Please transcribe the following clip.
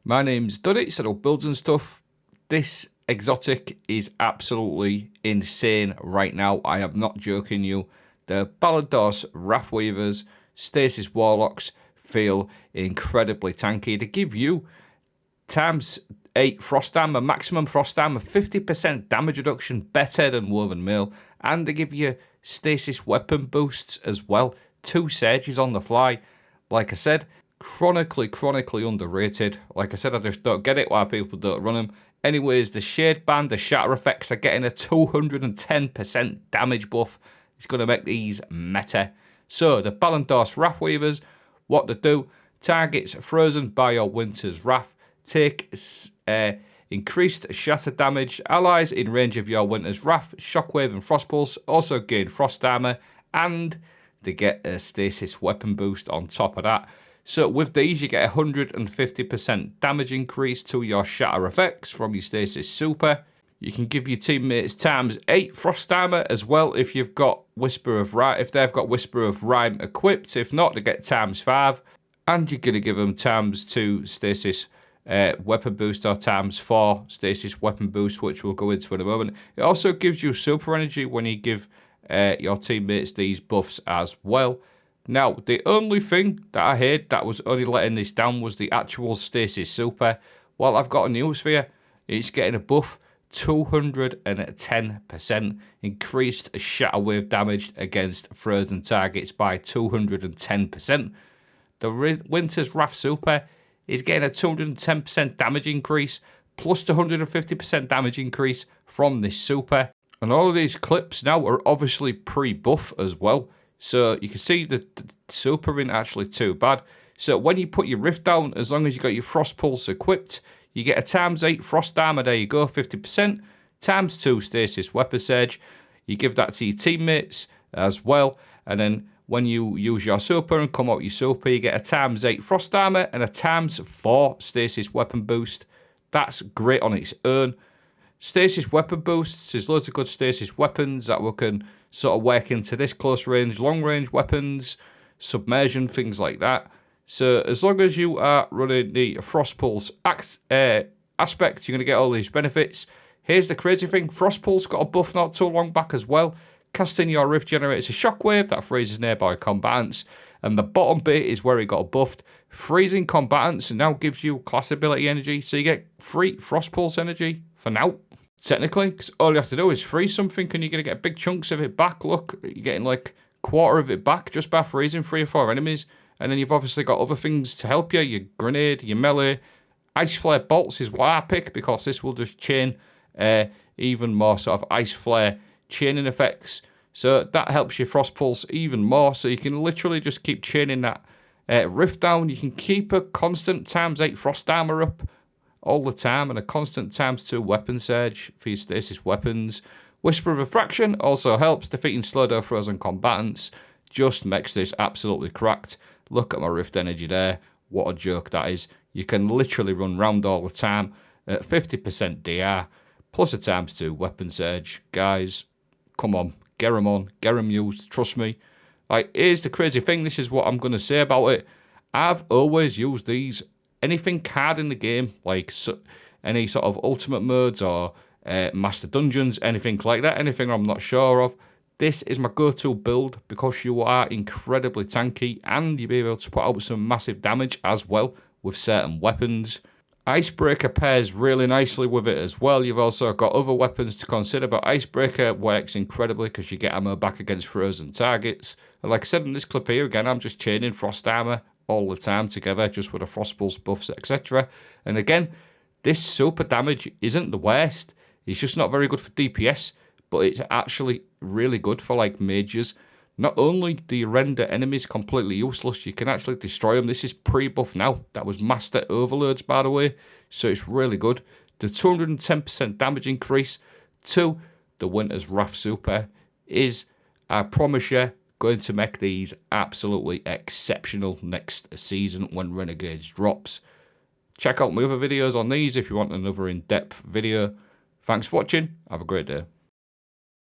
My name's Duddy, set up builds and stuff. This exotic is absolutely insane right now. I am not joking you. The Ballados Wrathweavers, Stasis Warlocks feel incredibly tanky. They give you ×8 frost armor, maximum frost armor, 50% damage reduction, better than NooLvL, and they give you stasis weapon boosts as well. 2 Surges on the fly. Like I said, chronically underrated. Like I said, I just don't get it why people don't run them. Anyways, the Shade Band, the Shatter effects are getting a 210% damage buff. It's going to make these meta. So, the Ballados Wrathweavers, what they do, targets frozen by your Winter's Wrath, take increased shatter damage, allies in range of your Winter's Wrath, Shockwave and Frost Pulse also gain frost armor, and they get a stasis weapon boost on top of that. So with these, you get 150% damage increase to your shatter effects from your stasis super. You can give your teammates ×8 frost armor as well if you've got Whisper of Rime, if they've got Whisper of Rime equipped. If not, they get ×5, and you're gonna give them ×2 stasis weapon boost or ×4 stasis weapon boost, which we'll go into in a moment. It also gives you super energy when you give your teammates these buffs as well. Now, the only thing that I heard that was only letting this down was the actual stasis super. Well, I've got a news for you. It's getting a buff, 210% increased shatter wave damage against frozen targets by 210%. The Winter's Wrath super is getting a 210% damage increase plus the 150% damage increase from this super. And all of these clips now are obviously pre-buff as well. So you can see the super isn't actually too bad. So when you put your Rift down, as long as you got your Frost Pulse equipped, you get a ×8 frost armor, there you go, 50%, ×2 stasis weapon surge. You give that to your teammates as well. And then when you use your super and come out your super, you get a ×8 frost armor and a ×4 stasis weapon boost. That's great on its own. Stasis weapon boosts, there's loads of good stasis weapons that we can sort of work into this close range, long range weapons, submersion, things like that. So as long as you are running the Frost Pulse aspect, you're going to get all these benefits. Here's the crazy thing, Frost Pulse got a buff not too long back as well. Casting your Rift generates a shockwave that freezes nearby combatants. And the bottom bit is where it got buffed. Freezing combatants now gives you class ability energy, so you get free Frost Pulse energy for now. Technically, because all you have to do is freeze something and you're going to get big chunks of it back. Look, you're getting like a quarter of it back just by freezing 3 or 4 enemies. And then you've obviously got other things to help you. Your grenade, your melee. Ice Flare bolts is what I pick because this will just chain even more sort of Ice Flare chaining effects. So that helps your Frost Pulse even more. So you can literally just keep chaining that Rift down. You can keep a constant ×8 frost armor up all the time and a constant ×2 weapon surge for your stasis weapons. Whisper of Refraction also helps defeating slow-down frozen combatants. Just makes this absolutely cracked. Look at my Rift energy there. What a joke that is. You can literally run round all the time at 50% DR plus a ×2 weapon surge. Guys, come on. Get them used. Trust me. Like, here's the crazy thing. This is what I'm going to say about it. I've always used these. Anything hard in the game, like any sort of ultimate modes or master dungeons, anything like that, anything I'm not sure of, this is my go-to build because you are incredibly tanky and you'll be able to put out some massive damage as well with certain weapons. Icebreaker pairs really nicely with it as well. You've also got other weapons to consider, but Icebreaker works incredibly because you get ammo back against frozen targets. And like I said in this clip here, again, I'm just chaining frost armor all the time together, just with the Frost Pulse buffs, etc. And again, this super damage isn't the worst. It's just not very good for DPS, but it's actually really good for like mages. Not only do you render enemies completely useless, you can actually destroy them. This is pre-buff now. That was master overloads, by the way. So it's really good. The 210% damage increase to the Winter's Wrath super is, I promise you, going to make these absolutely exceptional next season when Renegades drops. Check out my other videos on these if you want another in-depth video. Thanks for watching. Have a great day.